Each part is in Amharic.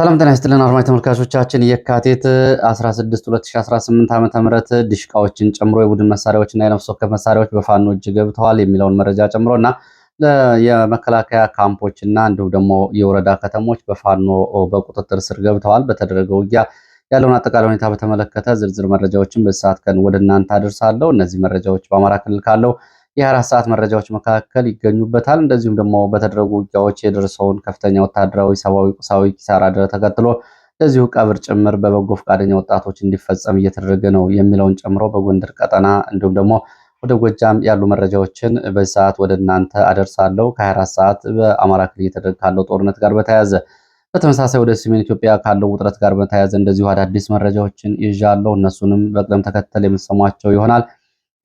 ሰላም ጤና ይስጥልን አድማጭ ተመልካቾቻችን የካቲት 16 2018 ዓ.ም ዲሽቃዎችን ጨምሮ የቡድን መሳሪያዎችና የነፍስ ወከፍ መሳሪያዎች በፋኖ እጅ ገብተዋል የሚለውን መረጃ ጨምሮና የመከላከያ ካምፖችና እንዲሁም ደግሞ የወረዳ ከተሞች በፋኖ በቁጥጥር ስር ገብተዋል። በተደረገው ውጊያ ያለውን አጠቃላይ ሁኔታ በተመለከተ ዝርዝር መረጃዎችን በሰዓት ቀን ወደ እናንተ አደርሳለሁ። እነዚህ መረጃዎች በአማራ ክልል ካለው የ24 ሰዓት መረጃዎች መካከል ይገኙበታል። እንደዚሁም ደግሞ በተደረጉ ውጊያዎች የደረሰውን ከፍተኛ ወታደራዊ፣ ሰብአዊ፣ ቁሳዊ ኪሳራ ተከትሎ እንደዚሁ ቀብር ጭምር በበጎ ፈቃደኛ ወጣቶች እንዲፈጸም እየተደረገ ነው የሚለውን ጨምሮ በጎንደር ቀጠና እንዲሁም ደግሞ ወደ ጎጃም ያሉ መረጃዎችን በዚህ ሰዓት ወደ እናንተ አደርሳለሁ። ከ24 ሰዓት በአማራ ክልል እየተደረገ ካለው ጦርነት ጋር በተያያዘ በተመሳሳይ ወደ ሰሜን ኢትዮጵያ ካለው ውጥረት ጋር በተያያዘ እንደዚሁ አዳዲስ መረጃዎችን ይዣለሁ። እነሱንም በቅደም ተከተል የምትሰሟቸው ይሆናል።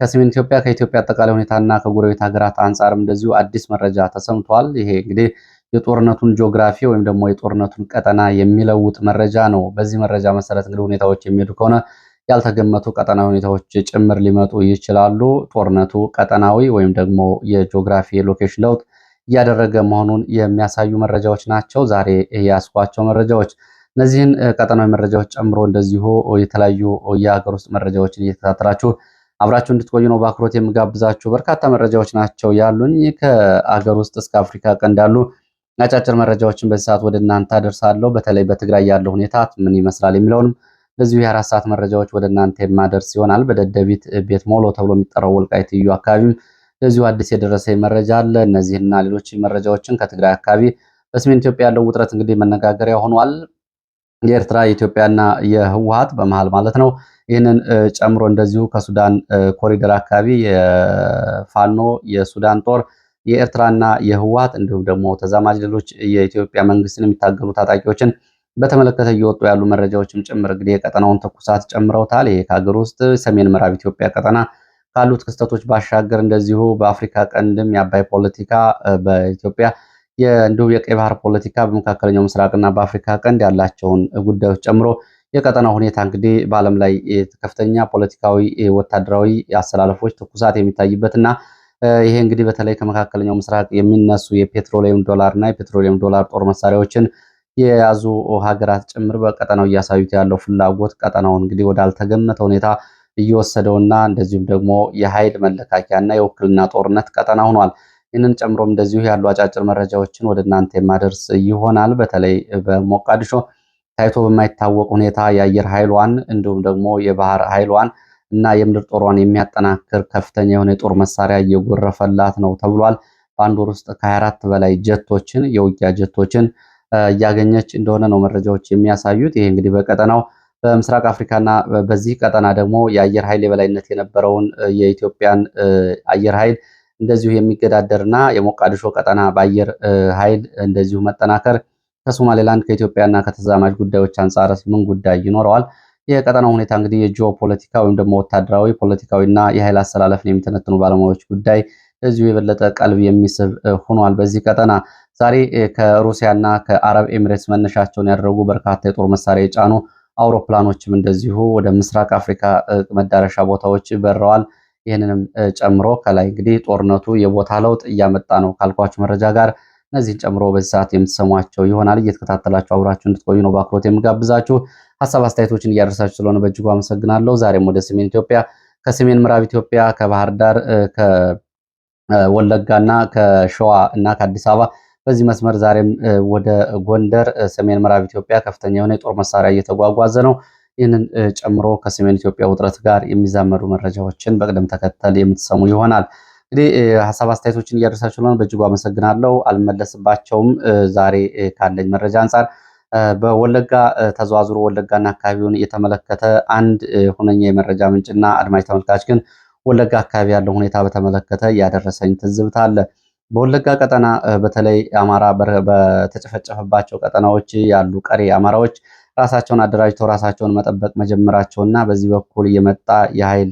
ከሰሜን ኢትዮጵያ ከኢትዮጵያ አጠቃላይ ሁኔታና ከጎረቤት ሀገራት አንጻርም እንደዚሁ አዲስ መረጃ ተሰምቷል። ይሄ እንግዲህ የጦርነቱን ጂኦግራፊ ወይም ደግሞ የጦርነቱን ቀጠና የሚለውጥ መረጃ ነው። በዚህ መረጃ መሰረት እንግዲህ ሁኔታዎች የሚሄዱ ከሆነ ያልተገመቱ ቀጠናዊ ሁኔታዎች ጭምር ሊመጡ ይችላሉ። ጦርነቱ ቀጠናዊ ወይም ደግሞ የጂኦግራፊ ሎኬሽን ለውጥ እያደረገ መሆኑን የሚያሳዩ መረጃዎች ናቸው ዛሬ ያስኳቸው መረጃዎች። እነዚህን ቀጠናዊ መረጃዎች ጨምሮ እንደዚሁ የተለያዩ የሀገር ውስጥ መረጃዎችን እየተከታተላችሁ አብራችሁ እንድትቆዩ ነው በአክብሮት የምጋብዛችሁ። በርካታ መረጃዎች ናቸው ያሉኝ። ከአገር ውስጥ እስከ አፍሪካ ቀንድ ያሉ አጫጭር መረጃዎችን በዚህ ሰዓት ወደ እናንተ አደርሳለሁ። በተለይ በትግራይ ያለው ሁኔታ ምን ይመስላል የሚለውንም እንደዚሁ የ4 ሰዓት መረጃዎች ወደ እናንተ የማደርስ ይሆናል። በደደቢት ቤት ሞሎ ተብሎ የሚጠራው ወልቃይት እዩ አካባቢም እንደዚሁ አዲስ የደረሰ መረጃ አለ። እነዚህና ሌሎች መረጃዎችን ከትግራይ አካባቢ በሰሜን ኢትዮጵያ ያለው ውጥረት እንግዲህ መነጋገሪያ ሆኗል። የኤርትራ የኢትዮጵያና የህወሓት በመሃል ማለት ነው። ይህንን ጨምሮ እንደዚሁ ከሱዳን ኮሪደር አካባቢ የፋኖ የሱዳን ጦር የኤርትራና የህወሓት እንዲሁም ደግሞ ተዛማጅ ሌሎች የኢትዮጵያ መንግስትን የሚታገሉ ታጣቂዎችን በተመለከተ እየወጡ ያሉ መረጃዎችም ጭምር እንግዲህ የቀጠናውን ትኩሳት ጨምረውታል። ይሄ ከሀገር ውስጥ ሰሜን ምዕራብ ኢትዮጵያ ቀጠና ካሉት ክስተቶች ባሻገር እንደዚሁ በአፍሪካ ቀንድም የአባይ ፖለቲካ በኢትዮጵያ እንዲሁም የቀይ ባህር ፖለቲካ በመካከለኛው ምስራቅና በአፍሪካ ቀንድ ያላቸውን ጉዳዮች ጨምሮ የቀጠናው ሁኔታ እንግዲህ በዓለም ላይ ከፍተኛ ፖለቲካዊ፣ ወታደራዊ አሰላለፎች ትኩሳት የሚታይበትና ይሄ እንግዲህ በተለይ ከመካከለኛው ምስራቅ የሚነሱ የፔትሮሊየም ዶላር እና የፔትሮሊየም ዶላር ጦር መሳሪያዎችን የያዙ ሀገራት ጭምር በቀጠናው እያሳዩት ያለው ፍላጎት ቀጠናውን እንግዲህ ወዳልተገመተ ሁኔታ እየወሰደውና እንደዚሁም ደግሞ የኃይል መለካኪያና የውክልና ጦርነት ቀጠና ሆኗል። ይህንን ጨምሮም እንደዚሁ ያሉ አጫጭር መረጃዎችን ወደ እናንተ የማደርስ ይሆናል። በተለይ በሞቃዲሾ ታይቶ በማይታወቅ ሁኔታ የአየር ኃይሏን እንዲሁም ደግሞ የባህር ኃይሏን እና የምድር ጦሯን የሚያጠናክር ከፍተኛ የሆነ የጦር መሳሪያ እየጎረፈላት ነው ተብሏል። በአንድ ወር ውስጥ ከ24 በላይ ጀቶችን የውጊያ ጀቶችን እያገኘች እንደሆነ ነው መረጃዎች የሚያሳዩት። ይሄ እንግዲህ በቀጠናው በምስራቅ አፍሪካና በዚህ ቀጠና ደግሞ የአየር ኃይል የበላይነት የነበረውን የኢትዮጵያን አየር ኃይል እንደዚሁ የሚገዳደርና የሞቃዲሾ ቀጠና በአየር ኃይል እንደዚሁ መጠናከር ከሶማሌላንድ ከኢትዮጵያና ከተዛማጅ ጉዳዮች አንጻር ምን ጉዳይ ይኖረዋል? የቀጠናው ሁኔታ እንግዲህ የጂኦ ፖለቲካ ወይም ደግሞ ወታደራዊ ፖለቲካዊና የኃይል አሰላለፍን የሚተነትኑ ባለሙያዎች ጉዳይ እንደዚሁ የበለጠ ቀልብ የሚስብ ሆኗል። በዚህ ቀጠና ዛሬ ከሩሲያና ከአረብ ኤሚሬትስ መነሻቸውን ያደረጉ በርካታ የጦር መሳሪያ የጫኑ አውሮፕላኖችም እንደዚሁ ወደ ምስራቅ አፍሪካ መዳረሻ ቦታዎች በረዋል። ይህንንም ጨምሮ ከላይ እንግዲህ ጦርነቱ የቦታ ለውጥ እያመጣ ነው ካልኳችሁ መረጃ ጋር እነዚህን ጨምሮ በዚህ ሰዓት የምትሰሟቸው ይሆናል። እየተከታተላችሁ አብራችሁ እንድትቆዩ ነው በአክብሮት የምጋብዛችሁ። ሀሳብ አስተያየቶችን እያደረሳችሁ ስለሆነ በእጅጉ አመሰግናለሁ። ዛሬም ወደ ሰሜን ኢትዮጵያ ከሰሜን ምዕራብ ኢትዮጵያ ከባህር ዳር ከወለጋና ከሸዋ እና ከአዲስ አበባ በዚህ መስመር ዛሬም ወደ ጎንደር ሰሜን ምዕራብ ኢትዮጵያ ከፍተኛ የሆነ የጦር መሳሪያ እየተጓጓዘ ነው። ይህንን ጨምሮ ከሰሜን ኢትዮጵያ ውጥረት ጋር የሚዛመዱ መረጃዎችን በቅደም ተከተል የምትሰሙ ይሆናል። እንግዲህ ሀሳብ አስተያየቶችን እያደረሳችሁ ስለሆነ በእጅጉ አመሰግናለሁ። አልመለስባቸውም። ዛሬ ካለኝ መረጃ አንጻር በወለጋ ተዘዋዝሮ ወለጋና አካባቢውን የተመለከተ አንድ ሁነኛ የመረጃ ምንጭና አድማጭ ተመልካች ግን ወለጋ አካባቢ ያለው ሁኔታ በተመለከተ ያደረሰኝ ትዝብት አለ። በወለጋ ቀጠና በተለይ አማራ በተጨፈጨፈባቸው ቀጠናዎች ያሉ ቀሪ አማራዎች ራሳቸውን አደራጅተው ራሳቸውን መጠበቅ መጀመራቸውና በዚህ በኩል የመጣ የኃይል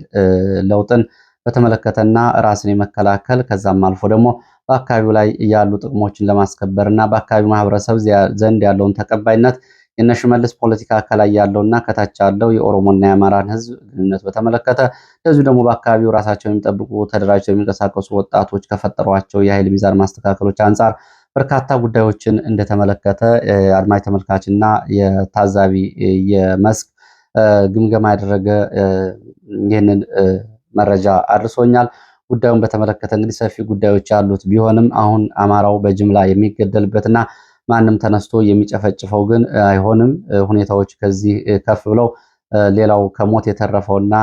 ለውጥን በተመለከተና ራስን የመከላከል ከዛም አልፎ ደግሞ በአካባቢው ላይ ያሉ ጥቅሞችን ለማስከበርና በአካባቢው ማህበረሰብ ዘንድ ያለውን ተቀባይነት የነሽመልስ ፖለቲካ ከላይ ያለውና ከታች ያለው የኦሮሞና የአማራን ህዝብ ግንኙነት በተመለከተ እንደዚሁ ደግሞ በአካባቢው ራሳቸውን የሚጠብቁ ተደራጅተው የሚንቀሳቀሱ ወጣቶች ከፈጠሯቸው የኃይል ሚዛን ማስተካከሎች አንጻር በርካታ ጉዳዮችን እንደተመለከተ አድማጭ ተመልካችና የታዛቢ የመስክ ግምገማ ያደረገ ይህንን መረጃ አድርሶኛል። ጉዳዩን በተመለከተ እንግዲህ ሰፊ ጉዳዮች ያሉት ቢሆንም አሁን አማራው በጅምላ የሚገደልበትና ማንም ተነስቶ የሚጨፈጭፈው ግን አይሆንም። ሁኔታዎች ከዚህ ከፍ ብለው ሌላው ከሞት የተረፈውና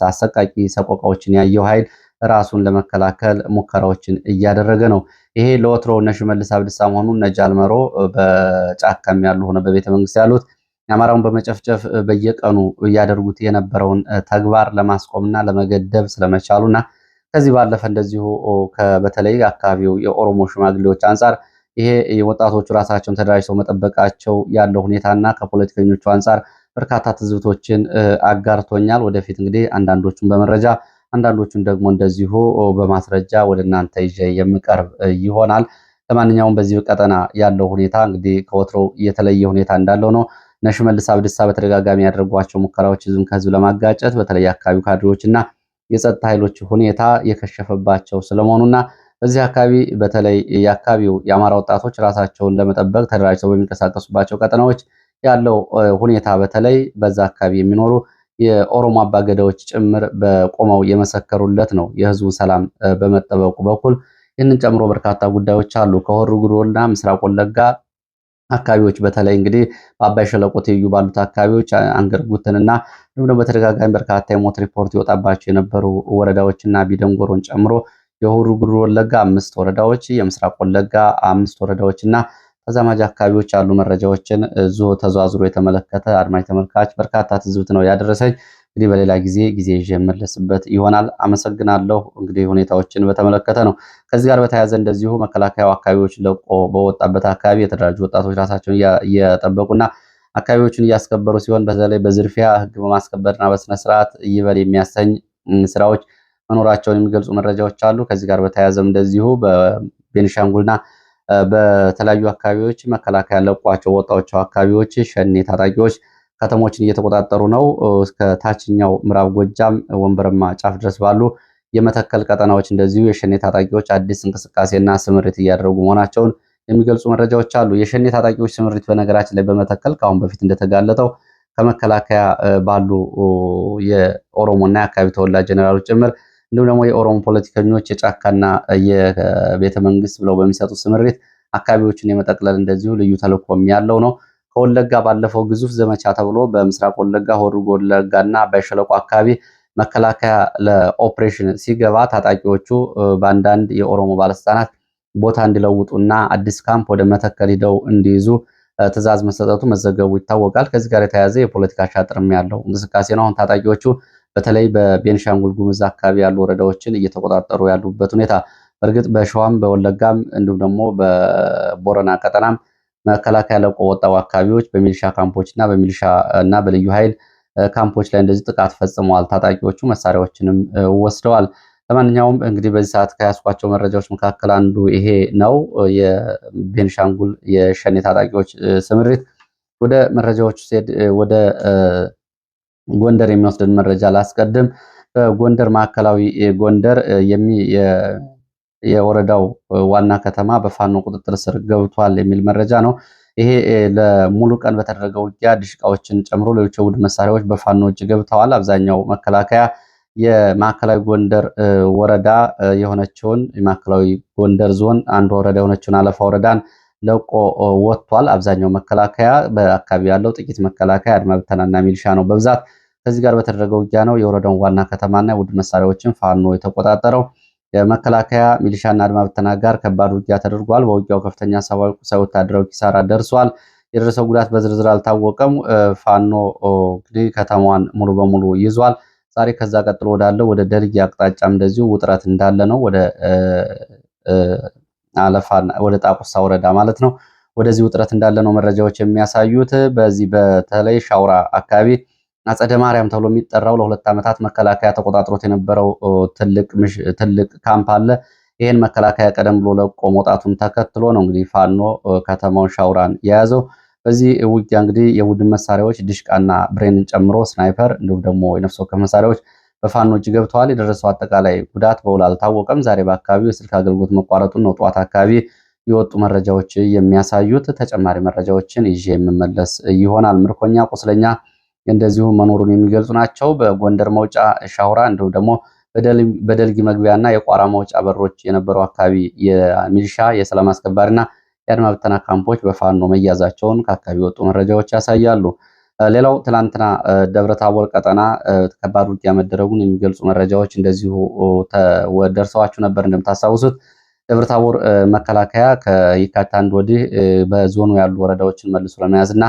አሰቃቂ ሰቆቃዎችን ያየው ኃይል ራሱን ለመከላከል ሙከራዎችን እያደረገ ነው። ይሄ ለወትሮ እነ ሽመልስ አብዲሳ መሆኑ እነ ጃልመሮ በጫካም ያሉ ሆነ በቤተ መንግስት ያሉት አማራውን በመጨፍጨፍ በየቀኑ እያደረጉት የነበረውን ተግባር ለማስቆምና ለመገደብ ስለመቻሉና ከዚህ ባለፈ እንደዚሁ በተለይ አካባቢው የኦሮሞ ሽማግሌዎች አንጻር ይሄ ወጣቶቹ ራሳቸውን ተደራጅተው መጠበቃቸው ያለው ሁኔታና ከፖለቲከኞቹ አንጻር በርካታ ትዝብቶችን አጋርቶኛል። ወደፊት እንግዲህ አንዳንዶቹን በመረጃ አንዳንዶቹን ደግሞ እንደዚሁ በማስረጃ ወደ እናንተ ይዤ የምቀርብ ይሆናል። ለማንኛውም በዚህ ቀጠና ያለው ሁኔታ እንግዲህ ከወትሮው የተለየ ሁኔታ እንዳለው ነው። እነ ሽመልስ አብዲሳ በተደጋጋሚ ያደረጓቸው ሙከራዎች ህዝብን ከህዝብ ለማጋጨት በተለይ አካባቢው ካድሬዎችና የጸጥታ ኃይሎች ሁኔታ የከሸፈባቸው ስለመሆኑና በዚህ አካባቢ በተለይ የአካባቢው የአማራ ወጣቶች ራሳቸውን ለመጠበቅ ተደራጅተው በሚንቀሳቀሱባቸው ቀጠናዎች ያለው ሁኔታ በተለይ በዛ አካባቢ የሚኖሩ የኦሮሞ አባገዳዎች ጭምር በቆመው የመሰከሩለት ነው። የህዝቡ ሰላም በመጠበቁ በኩል ይህንን ጨምሮ በርካታ ጉዳዮች አሉ። ከሆሩ ጉዱሩና ምስራቅ ወለጋ አካባቢዎች በተለይ እንግዲህ በአባይ ሸለቆ ትይዩ ባሉት አካባቢዎች አንገርጉትንና እንዲሁም ደግሞ በተደጋጋሚ በርካታ የሞት ሪፖርት ይወጣባቸው የነበሩ ወረዳዎችና ቢደንጎሮን ጨምሮ የሆሩ ጉዱሩ ወለጋ 5 ወረዳዎች፣ የምስራቅ ወለጋ 5 ወረዳዎች እና ተዛማጅ አካባቢዎች ያሉ መረጃዎችን ተዘዋዝሮ የተመለከተ አድማጭ ተመልካች በርካታ ትዝብት ነው ያደረሰኝ። እንግዲህ በሌላ ጊዜ ይዤ የመለስበት ይሆናል። አመሰግናለሁ። እንግዲህ ሁኔታዎችን በተመለከተ ነው። ከዚህ ጋር በተያያዘ እንደዚሁ መከላከያው አካባቢዎች ለቆ በወጣበት አካባቢ የተደራጁ ወጣቶች ራሳቸውን እየጠበቁና አካባቢዎችን እያስከበሩ ሲሆን በተለይ በዝርፊያ ህግ በማስከበርና በስነ ስርዓት ይበል የሚያሰኝ ስራዎች መኖራቸውን የሚገልጹ መረጃዎች አሉ። ከዚህ ጋር በተያያዘም እንደዚሁ በቤኒሻንጉልና በተለያዩ አካባቢዎች መከላከያ ለቋቸው ወጣቸው አካባቢዎች ሸኔ ታጣቂዎች ከተሞችን እየተቆጣጠሩ ነው። እስከ ታችኛው ምዕራብ ጎጃም ወንበርማ ጫፍ ድረስ ባሉ የመተከል ቀጠናዎች እንደዚሁ የሸኔ ታጣቂዎች አዲስ እንቅስቃሴና ስምሪት እያደረጉ መሆናቸውን የሚገልጹ መረጃዎች አሉ። የሸኔ ታጣቂዎች ስምሪት በነገራችን ላይ በመተከል ከአሁን በፊት እንደተጋለጠው ከመከላከያ ባሉ የኦሮሞና የአካባቢ ተወላጅ ጀኔራሎች ጭምር እንዲሁም ደግሞ የኦሮሞ ፖለቲከኞች የጫካና የቤተ መንግስት ብለው በሚሰጡት ስምሪት አካባቢዎችን የመጠቅለል እንደዚሁ ልዩ ተልዕኮም ያለው ነው። ከወለጋ ባለፈው ግዙፍ ዘመቻ ተብሎ በምስራቅ ወለጋ ሆሩ ወለጋና በሸለቆ አካባቢ መከላከያ ለኦፕሬሽን ሲገባ ታጣቂዎቹ በአንዳንድ የኦሮሞ ባለስልጣናት ቦታ እንዲለውጡና አዲስ ካምፕ ወደ መተከል ሂደው እንዲይዙ ትዕዛዝ መሰጠቱ መዘገቡ ይታወቃል። ከዚህ ጋር የተያያዘ የፖለቲካ ሻጥርም ያለው እንቅስቃሴ ነው። አሁን ታጣቂዎቹ በተለይ በቤንሻንጉል ጉሙዝ አካባቢ ያሉ ወረዳዎችን እየተቆጣጠሩ ያሉበት ሁኔታ በእርግጥ በሸዋም በወለጋም እንዲሁም ደግሞ በቦረና ቀጠናም መከላከያ ለቆ ወጣው አካባቢዎች በሚሊሻ ካምፖች እና በሚሊሻ እና በልዩ ኃይል ካምፖች ላይ እንደዚህ ጥቃት ፈጽመዋል። ታጣቂዎቹ መሳሪያዎችንም ወስደዋል። ለማንኛውም እንግዲህ በዚህ ሰዓት ከያዝኳቸው መረጃዎች መካከል አንዱ ይሄ ነው። የቤንሻንጉል የሸኔ ታጣቂዎች ስምሪት። ወደ መረጃዎቹ ሲሄድ ወደ ጎንደር የሚወስድን መረጃ ላስቀድም። በጎንደር ማዕከላዊ ጎንደር የወረዳው ዋና ከተማ በፋኖ ቁጥጥር ስር ገብቷል የሚል መረጃ ነው። ይሄ ለሙሉ ቀን በተደረገው ውጊያ ድሽቃዎችን ጨምሮ ሌሎች የቡድን መሳሪያዎች በፋኖ እጅ ገብተዋል። አብዛኛው መከላከያ የማዕከላዊ ጎንደር ወረዳ የሆነችውን የማዕከላዊ ጎንደር ዞን አንድ ወረዳ የሆነችውን አለፋ ወረዳን ለቆ ወጥቷል። አብዛኛው መከላከያ በአካባቢ ያለው ጥቂት መከላከያ አድማ ብተናና ሚሊሻ ነው በብዛት። ከዚህ ጋር በተደረገው ውጊያ ነው የወረዳውን ዋና ከተማና የቡድን መሳሪያዎችን ፋኖ የተቆጣጠረው። የመከላከያ ሚሊሻና አድማ ብተና ጋር ከባድ ውጊያ ተደርጓል። በውጊያው ከፍተኛ ሰብአዊ፣ ቁሳዊ፣ ወታደራዊ ኪሳራ ደርሷል። የደረሰው ጉዳት በዝርዝር አልታወቀም። ፋኖ እንግዲህ ከተማዋን ሙሉ በሙሉ ይዟል። ዛሬ ከዛ ቀጥሎ ወዳለው ወደ ደልጊ አቅጣጫም እንደዚሁ ውጥረት እንዳለ ነው። ወደ አለፋና ወደ ጣቁሳ ወረዳ ማለት ነው። ወደዚህ ውጥረት እንዳለ ነው መረጃዎች የሚያሳዩት። በዚህ በተለይ ሻውራ አካባቢ አጸደ ማርያም ተብሎ የሚጠራው ለ2 ዓመታት መከላከያ ተቆጣጥሮት የነበረው ትልቅ ካምፕ አለ። ይህን መከላከያ ቀደም ብሎ ለቆ መውጣቱን ተከትሎ ነው እንግዲህ ፋኖ ከተማውን ሻውራን የያዘው። በዚህ ውጊያ እንግዲህ የቡድን መሳሪያዎች ድሽቃና ብሬንን ጨምሮ ስናይፐር እንዲሁም ደግሞ የነፍስ ወከፍ መሳሪያዎች በፋኖ እጅ ገብተዋል። የደረሰው አጠቃላይ ጉዳት በውል አልታወቀም። ዛሬ በአካባቢው የስልክ አገልግሎት መቋረጡን ነው ጠዋት አካባቢ የወጡ መረጃዎች የሚያሳዩት። ተጨማሪ መረጃዎችን ይዤ የምመለስ ይሆናል። ምርኮኛ ቁስለኛ እንደዚሁ መኖሩን የሚገልጹ ናቸው። በጎንደር መውጫ ሻውራ እንዲሁም ደግሞ በደልጊ መግቢያና የቋራ መውጫ በሮች የነበሩ አካባቢ የሚሊሻ የሰላም አስከባሪና የአድማ ብተና ካምፖች በፋኖ መያዛቸውን ከአካባቢ የወጡ መረጃዎች ያሳያሉ። ሌላው ትላንትና ደብረታቦር ቀጠና ከባድ ውጊያ መደረጉን የሚገልጹ መረጃዎች እንደዚሁ ደርሰዋችሁ ነበር። እንደምታስታውሱት ደብረታቦር መከላከያ ከየካቲት አንድ ወዲህ በዞኑ ያሉ ወረዳዎችን መልሶ ለመያዝ እና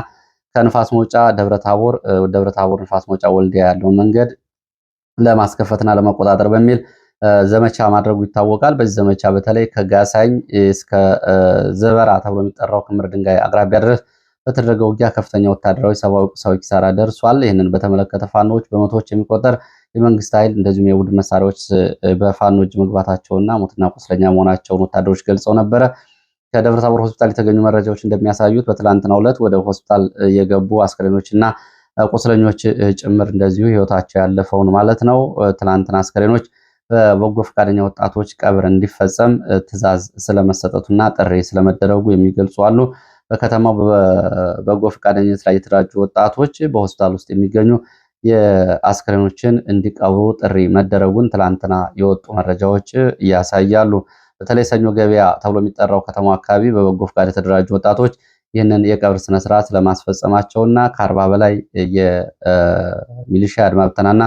ከንፋስ መውጫ ደብረታቦር ንፋስ መውጫ ወልዲያ ያለውን መንገድ ለማስከፈትና ለመቆጣጠር በሚል ዘመቻ ማድረጉ ይታወቃል። በዚህ ዘመቻ በተለይ ከጋሳኝ እስከ ዘበራ ተብሎ የሚጠራው ክምር ድንጋይ አቅራቢያ ድረስ በተደረገው ውጊያ ከፍተኛ ወታደራዊ ሰብአዊ ኪሳራ ደርሷል። ይህንን በተመለከተ ፋኖዎች በመቶዎች የሚቆጠር የመንግስት ኃይል እንደዚሁም የቡድን መሳሪያዎች በፋኖ እጅ መግባታቸውና ሞትና ቁስለኛ መሆናቸውን ወታደሮች ገልጸው ነበረ። ከደብረታቦር ሆስፒታል የተገኙ መረጃዎች እንደሚያሳዩት በትላንትናው ዕለት ወደ ሆስፒታል የገቡ አስከሬኖችና ቁስለኞች ጭምር እንደዚሁ ህይወታቸው ያለፈውን ማለት ነው። ትላንትና አስከሬኖች በበጎ ፈቃደኛ ወጣቶች ቀብር እንዲፈጸም ትዕዛዝ ስለመሰጠቱና ጥሪ ስለመደረጉ የሚገልጹ አሉ። በከተማው በበጎ ፈቃደኝነት ላይ የተደራጁ ወጣቶች በሆስፒታል ውስጥ የሚገኙ የአስከሬኖችን እንዲቀብሩ ጥሪ መደረጉን ትላንትና የወጡ መረጃዎች ያሳያሉ። በተለይ ሰኞ ገበያ ተብሎ የሚጠራው ከተማው አካባቢ በበጎ ፈቃድ የተደራጁ ወጣቶች ይህንን የቀብር ስነስርዓት ለማስፈጸማቸውና ከ40 በላይ የሚሊሻ አድማ ብተናና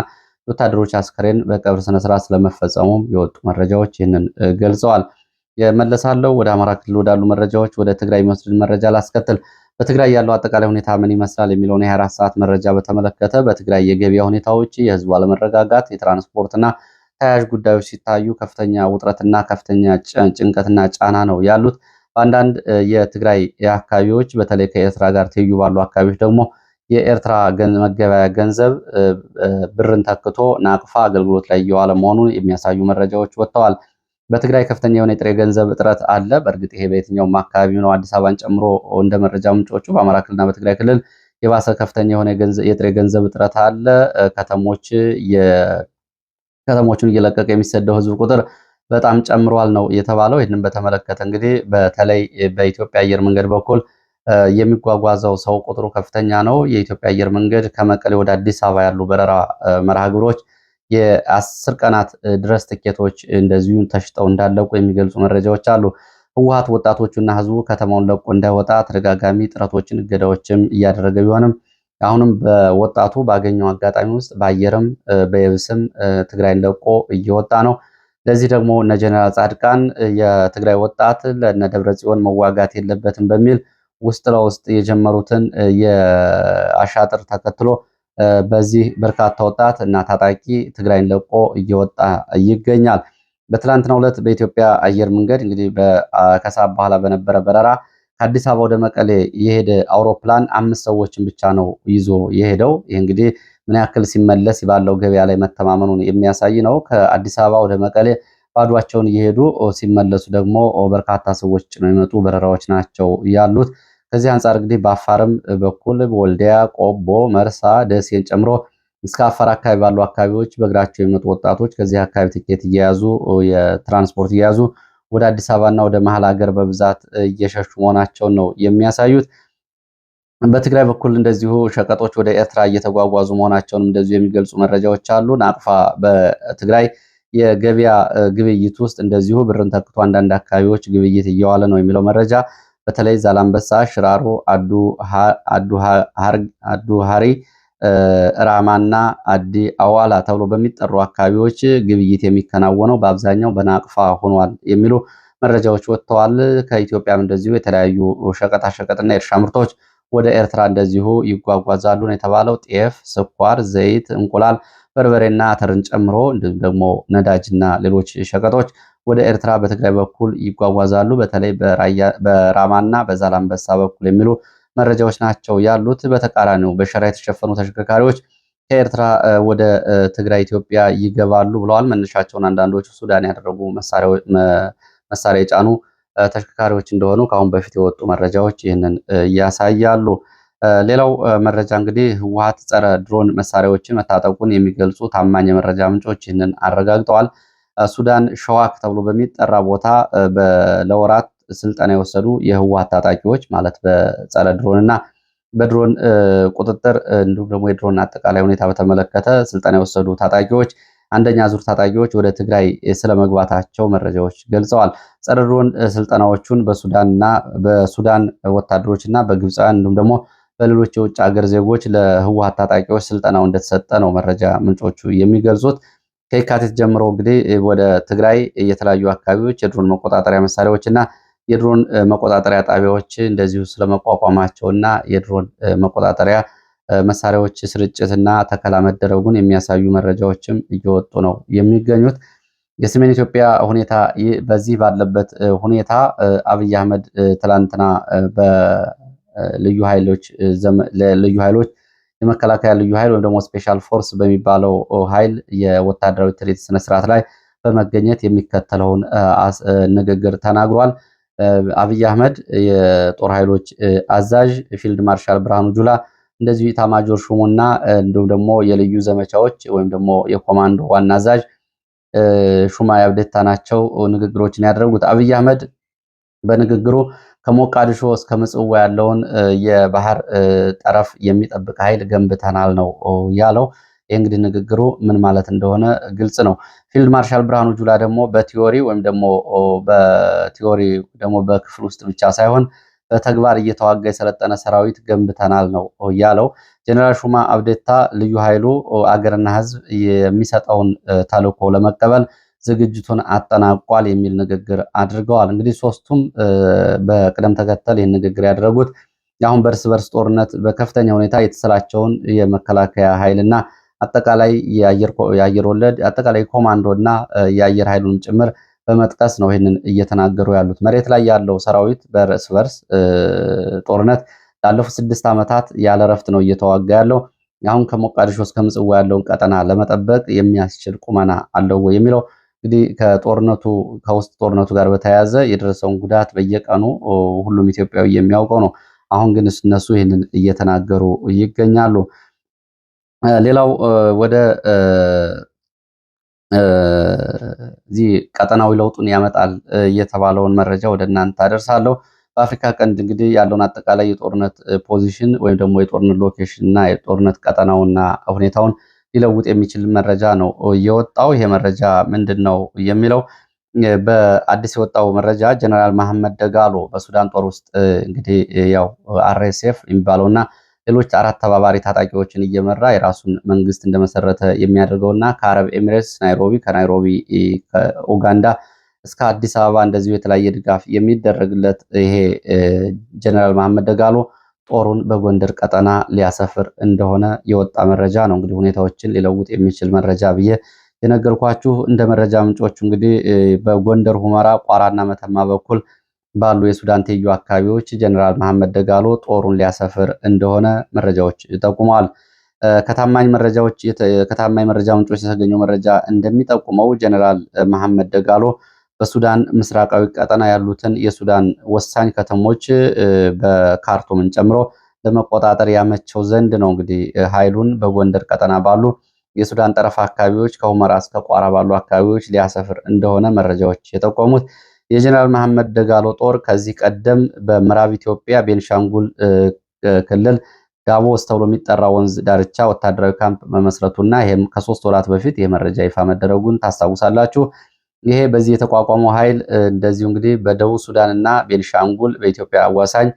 ወታደሮች አስከሬን በቀብር ስነስርዓት ስለመፈጸሙም የወጡ መረጃዎች ይህንን ገልጸዋል። የመለሳለው ወደ አማራ ክልል ወዳሉ መረጃዎች ወደ ትግራይ የሚወስድን መረጃ ላስከትል። በትግራይ ያለው አጠቃላይ ሁኔታ ምን ይመስላል የሚለውን የ24 ሰዓት መረጃ በተመለከተ በትግራይ የገበያ ሁኔታዎች፣ የህዝቡ አለመረጋጋት፣ የትራንስፖርትና ተያያዥ ጉዳዮች ሲታዩ ከፍተኛ ውጥረትና ከፍተኛ ጭንቀትና ጫና ነው ያሉት። በአንዳንድ የትግራይ አካባቢዎች በተለይ ከኤርትራ ጋር ትይዩ ባሉ አካባቢዎች ደግሞ የኤርትራ መገበያያ ገንዘብ ብርን ተክቶ ናቅፋ አገልግሎት ላይ እየዋለ መሆኑን የሚያሳዩ መረጃዎች ወጥተዋል። በትግራይ ከፍተኛ የሆነ የጥሬ ገንዘብ እጥረት አለ። በእርግጥ ይሄ በየትኛውም አካባቢ ነው፣ አዲስ አበባን ጨምሮ እንደ መረጃ ምንጮቹ በአማራ ክልልና በትግራይ ክልል የባሰ ከፍተኛ የሆነ የጥሬ ገንዘብ እጥረት አለ። ከተሞቹን እየለቀቀ የሚሰደው ህዝብ ቁጥር በጣም ጨምሯል ነው የተባለው። ይህንን በተመለከተ እንግዲህ በተለይ በኢትዮጵያ አየር መንገድ በኩል የሚጓጓዘው ሰው ቁጥሩ ከፍተኛ ነው። የኢትዮጵያ አየር መንገድ ከመቀሌ ወደ አዲስ አበባ ያሉ በረራ መርሃ ግብሮች የ10 ቀናት ድረስ ትኬቶች እንደዚሁ ተሽጠው እንዳለቁ የሚገልጹ መረጃዎች አሉ። ህወሓት ወጣቶቹና ህዝቡ ከተማውን ለቆ እንዳይወጣ ተደጋጋሚ ጥረቶችን፣ እገዳዎችም እያደረገ ቢሆንም አሁንም በወጣቱ ባገኘው አጋጣሚ ውስጥ በአየርም በየብስም ትግራይን ለቆ እየወጣ ነው። ለዚህ ደግሞ እነ ጀነራል ጻድቃን የትግራይ ወጣት ለእነ ደብረ ጽዮን መዋጋት የለበትም በሚል ውስጥ ለውስጥ የጀመሩትን የአሻጥር ተከትሎ በዚህ በርካታ ወጣት እና ታጣቂ ትግራይን ለቆ እየወጣ ይገኛል። በትላንትናው ዕለት በኢትዮጵያ አየር መንገድ እንግዲህ ከሰዓት በኋላ በነበረ በረራ ከአዲስ አበባ ወደ መቀሌ የሄደ አውሮፕላን 5 ሰዎችን ብቻ ነው ይዞ የሄደው። ይህ እንግዲህ ምን ያክል ሲመለስ ባለው ገበያ ላይ መተማመኑን የሚያሳይ ነው። ከአዲስ አበባ ወደ መቀሌ ባዷቸውን እየሄዱ ሲመለሱ ደግሞ በርካታ ሰዎች ጭነው የመጡ በረራዎች ናቸው ያሉት። ከዚህ አንጻር እንግዲህ በአፋርም በኩል በወልዲያ፣ ቆቦ፣ መርሳ፣ ደሴን ጨምሮ እስከ አፋር አካባቢ ባሉ አካባቢዎች በእግራቸው የሚመጡ ወጣቶች ከዚህ አካባቢ ትኬት እየያዙ የትራንስፖርት እየያዙ ወደ አዲስ አበባና ወደ መሀል ሀገር በብዛት እየሸሹ መሆናቸውን ነው የሚያሳዩት። በትግራይ በኩል እንደዚሁ ሸቀጦች ወደ ኤርትራ እየተጓጓዙ መሆናቸውንም እንደዚሁ የሚገልጹ መረጃዎች አሉ። ናቅፋ በትግራይ የገበያ ግብይት ውስጥ እንደዚሁ ብርን ተክቶ አንዳንድ አካባቢዎች ግብይት እየዋለ ነው የሚለው መረጃ በተለይ ዛላምበሳ፣ ሽራሮ፣ አዱ ሃሪ፣ ራማና አዲ አዋላ ተብሎ በሚጠሩ አካባቢዎች ግብይት የሚከናወነው በአብዛኛው በናቅፋ ሆኗል የሚሉ መረጃዎች ወጥተዋል። ከኢትዮጵያም እንደዚሁ የተለያዩ ሸቀጣሸቀጥና የእርሻ ምርቶች ወደ ኤርትራ እንደዚሁ ይጓጓዛሉ ነው የተባለው። ጤፍ፣ ስኳር፣ ዘይት፣ እንቁላል፣ በርበሬና አተርን ጨምሮ እንዲሁም ደግሞ ነዳጅና ሌሎች ሸቀጦች ወደ ኤርትራ በትግራይ በኩል ይጓጓዛሉ። በተለይ በራማና በዛላምበሳ በኩል የሚሉ መረጃዎች ናቸው ያሉት። በተቃራኒው በሸራ የተሸፈኑ ተሽከርካሪዎች ከኤርትራ ወደ ትግራይ ኢትዮጵያ ይገባሉ ብለዋል። መነሻቸውን አንዳንዶቹ ሱዳን ያደረጉ መሳሪያ የጫኑ ተሽከርካሪዎች እንደሆኑ ከአሁን በፊት የወጡ መረጃዎች ይህንን ያሳያሉ። ሌላው መረጃ እንግዲህ ህወሓት ጸረ ድሮን መሳሪያዎችን መታጠቁን የሚገልጹ ታማኝ የመረጃ ምንጮች ይህንን አረጋግጠዋል። ሱዳን ሸዋክ ተብሎ በሚጠራ ቦታ ለወራት ስልጠና የወሰዱ የህወሓት ታጣቂዎች ማለት በጸረ ድሮንና በድሮን ቁጥጥር እንዲሁም ደግሞ የድሮን አጠቃላይ ሁኔታ በተመለከተ ስልጠና የወሰዱ ታጣቂዎች አንደኛ ዙር ታጣቂዎች ወደ ትግራይ ስለመግባታቸው መረጃዎች ገልጸዋል። ጸረ ድሮን ስልጠናዎቹን በሱዳን ወታደሮችና በግብፃውያን እንዲሁም ደግሞ በሌሎች የውጭ ሀገር ዜጎች ለህወሓት ታጣቂዎች ስልጠናው እንደተሰጠ ነው መረጃ ምንጮቹ የሚገልጹት። ከየካቲት ጀምሮ እንግዲህ ወደ ትግራይ የተለያዩ አካባቢዎች የድሮን መቆጣጠሪያ መሳሪያዎች እና የድሮን መቆጣጠሪያ ጣቢያዎች እንደዚሁ ስለመቋቋማቸውና የድሮን መቆጣጠሪያ መሳሪያዎች ስርጭትና ተከላ መደረጉን የሚያሳዩ መረጃዎችም እየወጡ ነው የሚገኙት። የሰሜን ኢትዮጵያ ሁኔታ በዚህ ባለበት ሁኔታ አብይ አህመድ ትላንትና በልዩ ኃይሎች የመከላከያ ልዩ ኃይል ወይም ደግሞ ስፔሻል ፎርስ በሚባለው ኃይል የወታደራዊ ትርኢት ስነስርዓት ላይ በመገኘት የሚከተለውን ንግግር ተናግሯል። አብይ አህመድ የጦር ኃይሎች አዛዥ ፊልድ ማርሻል ብርሃኑ ጁላ እንደዚሁ ኢታማጆር ሹሙና እንዲሁም ደግሞ የልዩ ዘመቻዎች ወይም ደግሞ የኮማንዶ ዋና አዛዥ ሹማይ አብደታ ናቸው ንግግሮችን ያደረጉት። አብይ አህመድ በንግግሩ ከሞቃዲሾ እስከ ምጽዋ ያለውን የባህር ጠረፍ የሚጠብቅ ኃይል ገንብተናል ነው ያለው። ይህ እንግዲህ ንግግሩ ምን ማለት እንደሆነ ግልጽ ነው። ፊልድ ማርሻል ብርሃኑ ጁላ ደግሞ በቲዮሪ ወይም ደግሞ በክፍል ውስጥ ብቻ ሳይሆን በተግባር እየተዋጋ የሰለጠነ ሰራዊት ገንብተናል ነው ያለው። ጀነራል ሹማ አብደታ ልዩ ኃይሉ አገርና ሕዝብ የሚሰጠውን ተልዕኮ ለመቀበል ዝግጅቱን አጠናቋል የሚል ንግግር አድርገዋል። እንግዲህ ሶስቱም በቅደም ተከተል ይህን ንግግር ያደረጉት አሁን በእርስ በርስ ጦርነት በከፍተኛ ሁኔታ የተሰላቸውን የመከላከያ ኃይልና አጠቃላይ የአየር ወለድ አጠቃላይ ኮማንዶና የአየር ኃይሉን ጭምር በመጥቀስ ነው ይህንን እየተናገሩ ያሉት። መሬት ላይ ያለው ሰራዊት በእርስ በርስ ጦርነት ላለፉት 6 ዓመታት ያለ ረፍት ነው እየተዋጋ ያለው። አሁን ከሞቃዲሾ እስከ ምጽዋ ያለውን ቀጠና ለመጠበቅ የሚያስችል ቁመና አለው ወይ የሚለው እንግዲህ ከውስጥ ጦርነቱ ጋር በተያያዘ የደረሰውን ጉዳት በየቀኑ ሁሉም ኢትዮጵያዊ የሚያውቀው ነው። አሁን ግን እነሱ ይህንን እየተናገሩ ይገኛሉ። ሌላው ወደ እዚህ ቀጠናዊ ለውጡን ያመጣል የተባለውን መረጃ ወደ እናንተ አደርሳለሁ። በአፍሪካ ቀንድ እንግዲህ ያለውን አጠቃላይ የጦርነት ፖዚሽን ወይም ደግሞ የጦርነት ሎኬሽን እና የጦርነት ቀጠናውና ሁኔታውን ሊለውጥ የሚችል መረጃ ነው የወጣው። ይሄ መረጃ ምንድን ነው የሚለው በአዲስ የወጣው መረጃ ጀነራል መሐመድ ደጋሎ በሱዳን ጦር ውስጥ እንግዲህ ያው አርኤስኤፍ የሚባለውና ሌሎች 4 ተባባሪ ታጣቂዎችን እየመራ የራሱን መንግስት እንደመሰረተ የሚያደርገውና ከአረብ ኤሚሬትስ ናይሮቢ፣ ከናይሮቢ ከኡጋንዳ እስከ አዲስ አበባ እንደዚሁ የተለያየ ድጋፍ የሚደረግለት ይሄ ጀነራል መሐመድ ደጋሎ ጦሩን በጎንደር ቀጠና ሊያሰፍር እንደሆነ የወጣ መረጃ ነው። እንግዲህ ሁኔታዎችን ሊለውጥ የሚችል መረጃ ብዬ የነገርኳችሁ እንደ መረጃ ምንጮቹ እንግዲህ በጎንደር ሁመራ፣ ቋራና መተማ በኩል ባሉ የሱዳን ትይዩ አካባቢዎች ጀነራል መሐመድ ደጋሎ ጦሩን ሊያሰፍር እንደሆነ መረጃዎች ጠቁመዋል። ከታማኝ መረጃ ምንጮች የተገኘው መረጃ እንደሚጠቁመው ጀነራል መሐመድ ደጋሎ በሱዳን ምስራቃዊ ቀጠና ያሉትን የሱዳን ወሳኝ ከተሞች በካርቱምን ጨምሮ ለመቆጣጠር ያመቸው ዘንድ ነው እንግዲህ ኃይሉን በጎንደር ቀጠና ባሉ የሱዳን ጠረፍ አካባቢዎች ከሁመራ እስከ ቋራ ባሉ አካባቢዎች ሊያሰፍር እንደሆነ መረጃዎች የጠቆሙት። የጀነራል መሐመድ ደጋሎ ጦር ከዚህ ቀደም በምዕራብ ኢትዮጵያ ቤንሻንጉል ክልል ዳቦስ ተብሎ የሚጠራ ወንዝ ዳርቻ ወታደራዊ ካምፕ መመስረቱና ይሄም ከ3 ወራት በፊት የመረጃ ይፋ መደረጉን ታስታውሳላችሁ። ይሄ በዚህ የተቋቋመው ኃይል እንደዚሁ እንግዲህ በደቡብ ሱዳን እና ቤንሻንጉል በኢትዮጵያ አዋሳኝ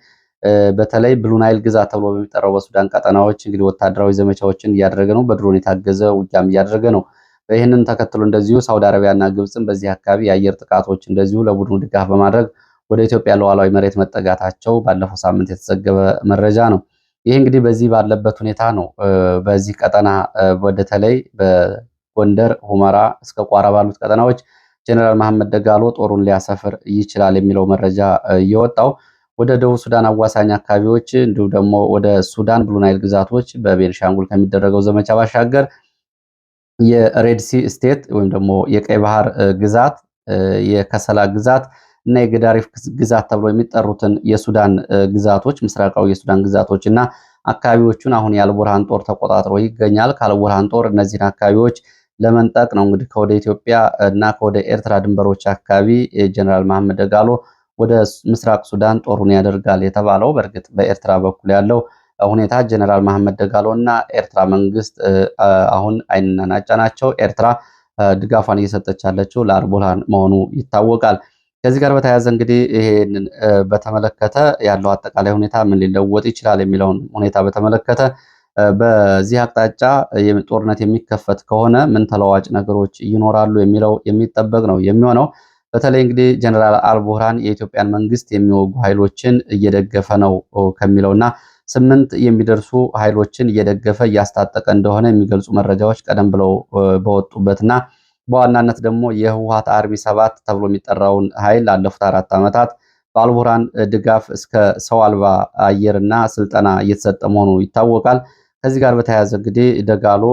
በተለይ ብሉ ናይል ግዛት ተብሎ በሚጠራው በሱዳን ቀጠናዎች እንግዲህ ወታደራዊ ዘመቻዎችን እያደረገ ነው። በድሮን የታገዘ ውጊያም እያደረገ ነው። ይህንን ተከትሎ እንደዚሁ ሳውዲ አረቢያና ግብፅም በዚህ አካባቢ የአየር ጥቃቶች እንደዚሁ ለቡድኑ ድጋፍ በማድረግ ወደ ኢትዮጵያ ሉዓላዊ መሬት መጠጋታቸው ባለፈው ሳምንት የተዘገበ መረጃ ነው። ይህ እንግዲህ በዚህ ባለበት ሁኔታ ነው በዚህ ቀጠና በተለይ በጎንደር ሁመራ እስከ ቋራ ባሉት ቀጠናዎች ጀነራል መሐመድ ደጋሎ ጦሩን ሊያሰፍር ይችላል የሚለው መረጃ እየወጣው። ወደ ደቡብ ሱዳን አዋሳኝ አካባቢዎች እንዲሁም ደግሞ ወደ ሱዳን ብሉ ናይል ግዛቶች በቤንሻንጉል ከሚደረገው ዘመቻ ባሻገር የሬድሲ ስቴት ወይም ደግሞ የቀይ ባህር ግዛት፣ የከሰላ ግዛት እና የገዳሪፍ ግዛት ተብሎ የሚጠሩትን የሱዳን ግዛቶች ምስራቃዊ የሱዳን ግዛቶች እና አካባቢዎቹን አሁን የአልቡርሃን ጦር ተቆጣጥሮ ይገኛል። ከአልቡርሃን ጦር እነዚህን አካባቢዎች ለመንጠቅ ነው እንግዲህ ከወደ ኢትዮጵያ እና ከወደ ኤርትራ ድንበሮች አካባቢ ጀነራል መሐመድ ደጋሎ ወደ ምስራቅ ሱዳን ጦሩን ያደርጋል የተባለው። በእርግጥ በኤርትራ በኩል ያለው ሁኔታ ጀነራል መሐመድ ደጋሎ እና ኤርትራ መንግስት አሁን አይንና ናጫ ናቸው። ኤርትራ ድጋፏን እየሰጠች ያለችው ለአልቡርሃን መሆኑ ይታወቃል። ከዚህ ጋር በተያያዘ እንግዲህ ይሄንን በተመለከተ ያለው አጠቃላይ ሁኔታ ምን ሊለወጥ ይችላል የሚለውን ሁኔታ በተመለከተ በዚህ አቅጣጫ ጦርነት የሚከፈት ከሆነ ምን ተለዋጭ ነገሮች ይኖራሉ የሚለው የሚጠበቅ ነው የሚሆነው። በተለይ እንግዲህ ጀነራል አልቡርሃን የኢትዮጵያን መንግስት የሚወጉ ኃይሎችን እየደገፈ ነው ከሚለውና 8 የሚደርሱ ኃይሎችን እየደገፈ እያስታጠቀ እንደሆነ የሚገልጹ መረጃዎች ቀደም ብለው በወጡበትና በዋናነት ደግሞ የህወሓት አርሚ 7 ተብሎ የሚጠራውን ኃይል ላለፉት 4 ዓመታት በአልቡርሃን ድጋፍ እስከ ሰው አልባ አየርና ስልጠና እየተሰጠ መሆኑ ይታወቃል። ከዚህ ጋር በተያያዘ እንግዲህ ደጋሎ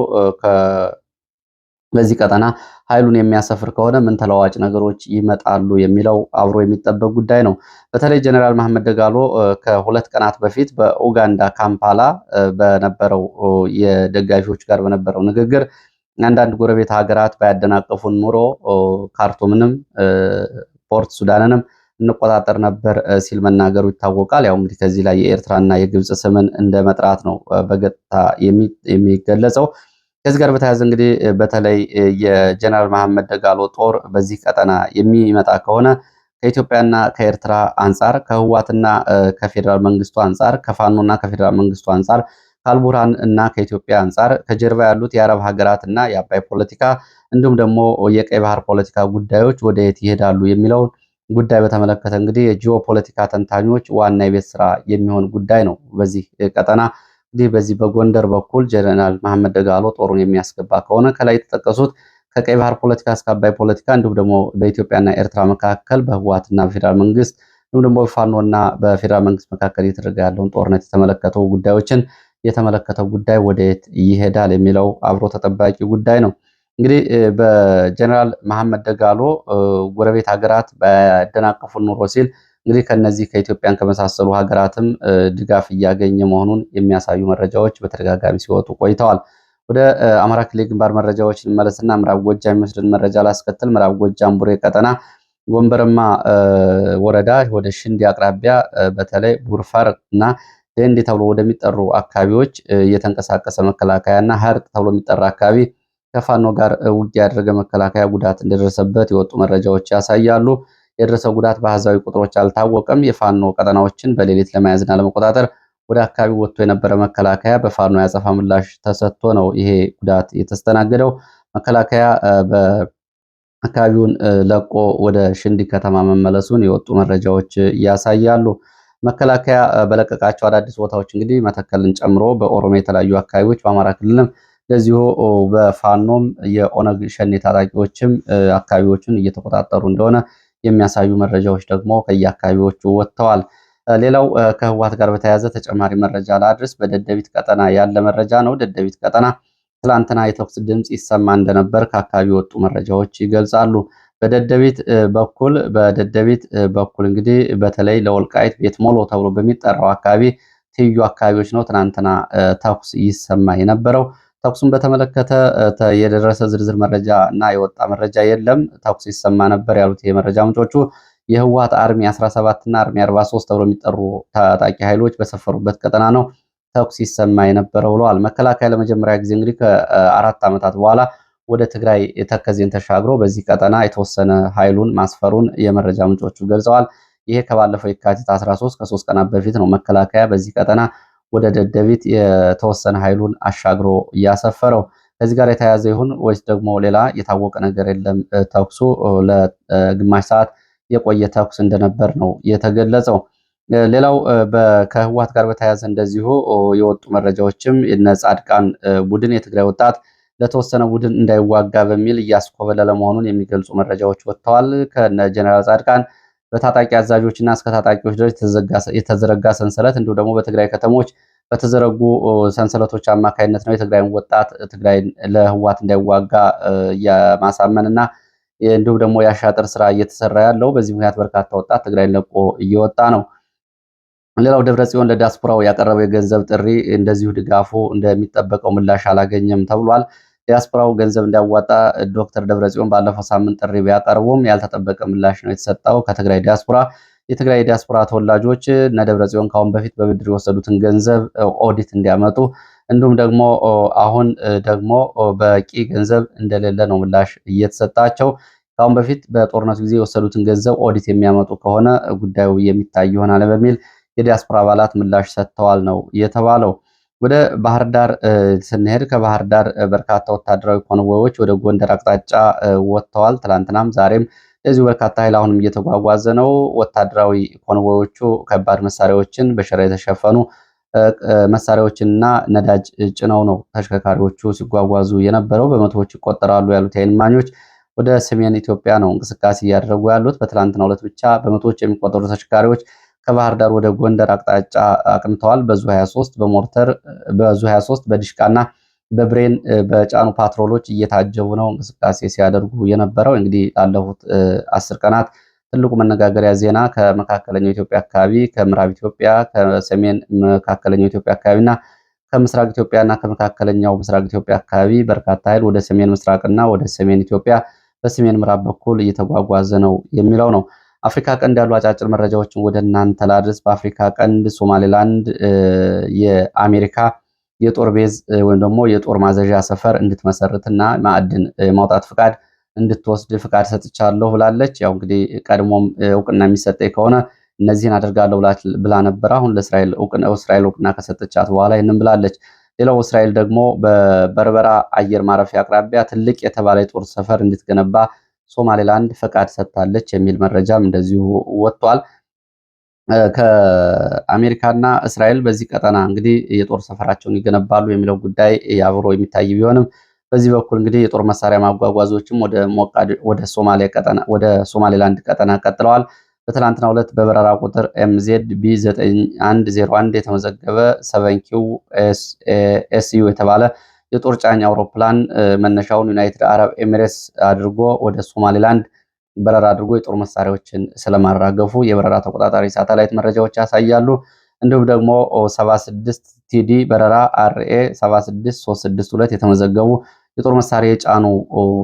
በዚህ ቀጠና ኃይሉን የሚያሰፍር ከሆነ ምን ተለዋጭ ነገሮች ይመጣሉ የሚለው አብሮ የሚጠበቅ ጉዳይ ነው። በተለይ ጀነራል መሐመድ ደጋሎ ከ2 ቀናት በፊት በኡጋንዳ ካምፓላ በነበረው የደጋፊዎች ጋር በነበረው ንግግር አንዳንድ ጎረቤት ሀገራት ባያደናቀፉን ኑሮ ካርቱምንም ፖርት ሱዳንንም እንቆጣጠር ነበር ሲል መናገሩ ይታወቃል። ያው እንግዲህ ከዚህ ላይ የኤርትራና የግብጽ ስምን እንደ መጥራት ነው በገጽታ የሚገለጸው። ከዚህ ጋር በተያያዘ እንግዲህ በተለይ የጀነራል መሐመድ ደጋሎ ጦር በዚህ ቀጠና የሚመጣ ከሆነ ከኢትዮጵያና ከኤርትራ አንጻር፣ ከህዋትና ከፌዴራል መንግስቱ አንጻር፣ ከፋኖና ከፌዴራል መንግስቱ አንጻር፣ ከአልቡርሃን እና ከኢትዮጵያ አንጻር ከጀርባ ያሉት የአረብ ሀገራት እና የአባይ ፖለቲካ እንዲሁም ደግሞ የቀይ ባህር ፖለቲካ ጉዳዮች ወደ የት ይሄዳሉ የሚለውን ጉዳይ በተመለከተ እንግዲህ የጂኦፖለቲካ ተንታኞች ዋና የቤት ስራ የሚሆን ጉዳይ ነው። በዚህ ቀጠና እንግዲህ በዚህ በጎንደር በኩል ጀነራል መሐመድ ደጋሎ ጦሩን የሚያስገባ ከሆነ ከላይ የተጠቀሱት ከቀይ ባህር ፖለቲካ እስከ አባይ ፖለቲካ እንዲሁም ደግሞ በኢትዮጵያና ኤርትራ መካከል በህወሓትና በፌዴራል መንግስት እንዲሁም ደግሞ በፋኖና በፌዴራል መንግስት መካከል እየተደረገ ያለውን ጦርነት የተመለከተው ጉዳዮችን የተመለከተው ጉዳይ ወደየት ይሄዳል የሚለው አብሮ ተጠባቂ ጉዳይ ነው። እንግዲህ በጀነራል መሐመድ ደጋሎ ጎረቤት ሀገራት ባያደናቀፉን ኑሮ ሲል እንግዲህ ከነዚህ ከኢትዮጵያን ከመሳሰሉ ሀገራትም ድጋፍ እያገኘ መሆኑን የሚያሳዩ መረጃዎች በተደጋጋሚ ሲወጡ ቆይተዋል። ወደ አማራ ክልል ግንባር መረጃዎች እንመለስና ምዕራብ ጎጃም የሚወስድን መረጃ ላስከትል። ምዕራብ ጎጃም ቡሬ ቀጠና ጎንበረማ ወረዳ ወደ ሽንዲ አቅራቢያ በተለይ ቡርፋር እና ደንዲ ተብሎ ወደሚጠሩ አካባቢዎች የተንቀሳቀሰ መከላከያና ሀርጥ ተብሎ የሚጠራ አካባቢ ከፋኖ ጋር ውጊያ ያደረገ መከላከያ ጉዳት እንደደረሰበት የወጡ መረጃዎች ያሳያሉ። የደረሰው ጉዳት በአሃዛዊ ቁጥሮች አልታወቀም። የፋኖ ቀጠናዎችን በሌሊት ለመያዝና ለመቆጣጠር ወደ አካባቢው ወጥቶ የነበረ መከላከያ በፋኖ ያጸፋ ምላሽ ተሰጥቶ ነው ይሄ ጉዳት የተስተናገደው። መከላከያ በአካባቢውን ለቆ ወደ ሽንዲ ከተማ መመለሱን የወጡ መረጃዎች ያሳያሉ። መከላከያ በለቀቃቸው አዳዲስ ቦታዎች እንግዲህ መተከልን ጨምሮ በኦሮሚያ የተለያዩ አካባቢዎች በአማራ ክልልም እንደዚሁ በፋኖም የኦነግ ሸኔ ታጣቂዎችም አካባቢዎችን እየተቆጣጠሩ እንደሆነ የሚያሳዩ መረጃዎች ደግሞ ከየአካባቢዎቹ ወጥተዋል። ሌላው ከህወሓት ጋር በተያያዘ ተጨማሪ መረጃ ላድርስ። በደደቢት ቀጠና ያለ መረጃ ነው። ደደቢት ቀጠና ትላንትና የተኩስ ድምፅ ይሰማ እንደነበር ከአካባቢ የወጡ መረጃዎች ይገልጻሉ። በደደቢት በኩል እንግዲህ በተለይ ለወልቃይት ቤት ሞሎ ተብሎ በሚጠራው አካባቢ ትይዩ አካባቢዎች ነው ትናንትና ተኩስ ይሰማ የነበረው። ተኩሱን በተመለከተ የደረሰ ዝርዝር መረጃ እና የወጣ መረጃ የለም። ተኩስ ይሰማ ነበር ያሉት የመረጃ ምንጮቹ የህወሓት አርሚ 17 እና አርሚ 43 ተብሎ የሚጠሩ ታጣቂ ኃይሎች በሰፈሩበት ቀጠና ነው ተኩስ ይሰማ የነበረው ብለዋል። መከላከያ ለመጀመሪያ ጊዜ እንግዲህ ከ4 ዓመታት በኋላ ወደ ትግራይ ተከዜን ተሻግሮ በዚህ ቀጠና የተወሰነ ኃይሉን ማስፈሩን የመረጃ ምንጮቹ ገልጸዋል። ይሄ ከባለፈው የካቲት 13 ከ3 ቀናት በፊት ነው መከላከያ በዚህ ቀጠና ወደ ደደቢት የተወሰነ ኃይሉን አሻግሮ እያሰፈረው። ከዚህ ጋር የተያያዘ ይሁን ወይስ ደግሞ ሌላ የታወቀ ነገር የለም። ተኩሱ ለግማሽ ሰዓት የቆየ ተኩስ እንደነበር ነው የተገለጸው። ሌላው ከህወሓት ጋር በተያያዘ እንደዚሁ የወጡ መረጃዎችም የነ ጻድቃን ቡድን የትግራይ ወጣት ለተወሰነ ቡድን እንዳይዋጋ በሚል እያስኮበለለ መሆኑን የሚገልጹ መረጃዎች ወጥተዋል። ከነ ጀነራል ጻድቃን በታጣቂ አዛዦች እና እስከ ታጣቂዎች ድረስ የተዘረጋ ሰንሰለት እንዲሁም ደግሞ በትግራይ ከተሞች በተዘረጉ ሰንሰለቶች አማካይነት ነው የትግራይን ወጣት ትግራይ ለህወሓት እንዳይዋጋ የማሳመን እና እንዲሁም ደግሞ የአሻጥር ስራ እየተሰራ ያለው። በዚህ ምክንያት በርካታ ወጣት ትግራይን ለቆ እየወጣ ነው። ሌላው ደብረጽዮን ለዲያስፖራው ያቀረበው የገንዘብ ጥሪ እንደዚሁ ድጋፉ እንደሚጠበቀው ምላሽ አላገኘም ተብሏል። ዲያስፖራው ገንዘብ እንዲያዋጣ ዶክተር ደብረጽዮን ባለፈው ሳምንት ጥሪ ቢያቀርቡም ያልተጠበቀ ምላሽ ነው የተሰጠው ከትግራይ ዲያስፖራ። የትግራይ ዲያስፖራ ተወላጆች እነ ደብረጽዮን ካሁን በፊት በብድር የወሰዱትን ገንዘብ ኦዲት እንዲያመጡ እንዲሁም ደግሞ አሁን ደግሞ በቂ ገንዘብ እንደሌለ ነው ምላሽ እየተሰጣቸው። ካሁን በፊት በጦርነቱ ጊዜ የወሰዱትን ገንዘብ ኦዲት የሚያመጡ ከሆነ ጉዳዩ የሚታይ ይሆናል በሚል የዲያስፖራ አባላት ምላሽ ሰጥተዋል ነው የተባለው። ወደ ባህር ዳር ስንሄድ ከባህር ዳር በርካታ ወታደራዊ ኮንቮዮች ወደ ጎንደር አቅጣጫ ወጥተዋል። ትላንትናም ዛሬም እንደዚሁ በርካታ ኃይል አሁንም እየተጓጓዘ ነው። ወታደራዊ ኮንቮዮቹ ከባድ መሳሪያዎችን በሸራ የተሸፈኑ መሳሪያዎችንና ነዳጅ ጭነው ነው ተሽከርካሪዎቹ ሲጓጓዙ የነበረው። በመቶዎች ይቆጠራሉ ያሉት የዓይን እማኞች ወደ ሰሜን ኢትዮጵያ ነው እንቅስቃሴ እያደረጉ ያሉት። በትላንትናው ዕለት ብቻ በመቶዎች የሚቆጠሩ ተሽከርካሪዎች ከባህር ዳር ወደ ጎንደር አቅጣጫ አቅንተዋል። በዙ 23 በሞርተር በዙ 23 በዲሽቃና በብሬን በጫኑ ፓትሮሎች እየታጀቡ ነው እንቅስቃሴ ሲያደርጉ የነበረው። እንግዲህ ላለፉት 10 ቀናት ትልቁ መነጋገሪያ ዜና ከመካከለኛው ኢትዮጵያ አካባቢ፣ ከምዕራብ ኢትዮጵያ፣ ከሰሜን መካከለኛው ኢትዮጵያ አካባቢና ከምስራቅ ኢትዮጵያና ከመካከለኛው ምስራቅ ኢትዮጵያ አካባቢ በርካታ ኃይል ወደ ሰሜን ምስራቅና ወደ ሰሜን ኢትዮጵያ በሰሜን ምዕራብ በኩል እየተጓጓዘ ነው የሚለው ነው። አፍሪካ ቀንድ ያሉ አጫጭር መረጃዎችን ወደ እናንተ ላድርስ። በአፍሪካ ቀንድ ሶማሌላንድ የአሜሪካ የጦር ቤዝ ወይም ደግሞ የጦር ማዘዣ ሰፈር እንድትመሰርትና ማዕድን ማውጣት ፍቃድ እንድትወስድ ፍቃድ ሰጥቻለሁ ብላለች። ያው እንግዲህ ቀድሞም እውቅና የሚሰጠኝ ከሆነ እነዚህን አደርጋለሁ ብላ ነበር። አሁን ለእስራኤል እውቅና ከሰጠቻት በኋላ ይህንን ብላለች። ሌላው እስራኤል ደግሞ በበርበራ አየር ማረፊያ አቅራቢያ ትልቅ የተባለ የጦር ሰፈር እንድትገነባ ሶማሌላንድ ፈቃድ ሰጥታለች የሚል መረጃም እንደዚሁ ወጥቷል። ከአሜሪካና እስራኤል በዚህ ቀጠና እንግዲህ የጦር ሰፈራቸውን ይገነባሉ የሚለው ጉዳይ አብሮ የሚታይ ቢሆንም በዚህ በኩል እንግዲህ የጦር መሳሪያ ማጓጓዞችም ወደ ሶማሌላንድ ቀጠና ቀጥለዋል። በትላንትናው ዕለት በበረራ ቁጥር MZ B9101 የተመዘገበ 7Q SU የተባለ የጦር ጫኝ አውሮፕላን መነሻውን ዩናይትድ አረብ ኤሚሬትስ አድርጎ ወደ ሶማሌላንድ በረራ አድርጎ የጦር መሳሪያዎችን ስለማራገፉ የበረራ ተቆጣጣሪ ሳተላይት መረጃዎች ያሳያሉ። እንዲሁም ደግሞ 76 TD በረራ RA 76362 የተመዘገቡ የጦር መሳሪያ የጫኑ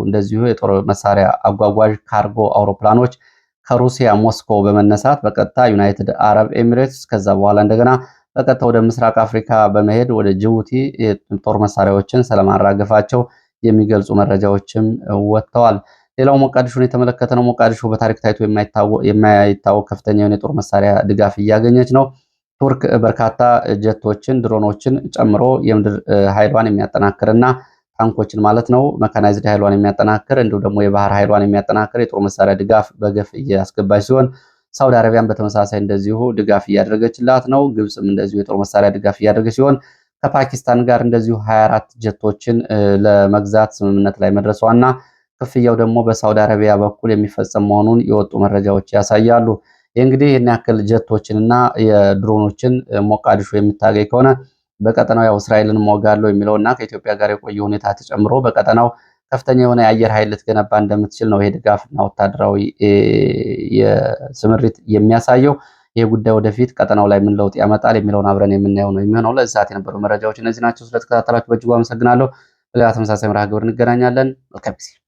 እንደዚሁ የጦር መሳሪያ አጓጓዥ ካርጎ አውሮፕላኖች ከሩሲያ ሞስኮ በመነሳት በቀጥታ ዩናይትድ አረብ ኤሚሬትስ ከዛ በኋላ እንደገና በቀጥታ ወደ ምስራቅ አፍሪካ በመሄድ ወደ ጅቡቲ የጦር መሳሪያዎችን ስለማራገፋቸው የሚገልጹ መረጃዎችም ወጥተዋል። ሌላው ሞቃዲሾን የተመለከተ ነው። ሞቃዲሾ በታሪክ ታይቶ የማይታወቅ ከፍተኛ የሆነ የጦር መሳሪያ ድጋፍ እያገኘች ነው። ቱርክ በርካታ ጀቶችን፣ ድሮኖችን ጨምሮ የምድር ኃይሏን የሚያጠናክርና ታንኮችን ማለት ነው መካናይዝድ ኃይሏን የሚያጠናክር እንዲሁም ደግሞ የባህር ኃይሏን የሚያጠናክር የጦር መሳሪያ ድጋፍ በገፍ እያስገባች ሲሆን ሳውዲ አረቢያን በተመሳሳይ እንደዚሁ ድጋፍ እያደረገችላት ነው። ግብፅም እንደዚሁ የጦር መሳሪያ ድጋፍ እያደረገች ሲሆን ከፓኪስታን ጋር እንደዚሁ 24 ጀቶችን ለመግዛት ስምምነት ላይ መድረሷና ክፍያው ደግሞ በሳውዲ አረቢያ በኩል የሚፈጸም መሆኑን የወጡ መረጃዎች ያሳያሉ። ይህ እንግዲህ ይህን ያክል ጀቶችንና የድሮኖችን ሞቃዲሾ የምታገኝ ከሆነ በቀጠናው ያው እስራኤልን ሞጋለው የሚለውና ከኢትዮጵያ ጋር የቆየ ሁኔታ ተጨምሮ በቀጠናው ከፍተኛ የሆነ የአየር ኃይል ልትገነባ እንደምትችል ነው ይሄ ድጋፍና ወታደራዊ የስምሪት የሚያሳየው። ይህ ጉዳይ ወደፊት ቀጠናው ላይ ምን ለውጥ ያመጣል የሚለውን አብረን የምናየው ነው የሚሆነው። ለዚህ ሰዓት የነበሩ መረጃዎች እነዚህ ናቸው። ስለተከታተላችሁ በእጅጉ አመሰግናለሁ። በሌላ ተመሳሳይ መርሃ ግብር እንገናኛለን። መልካም ጊዜ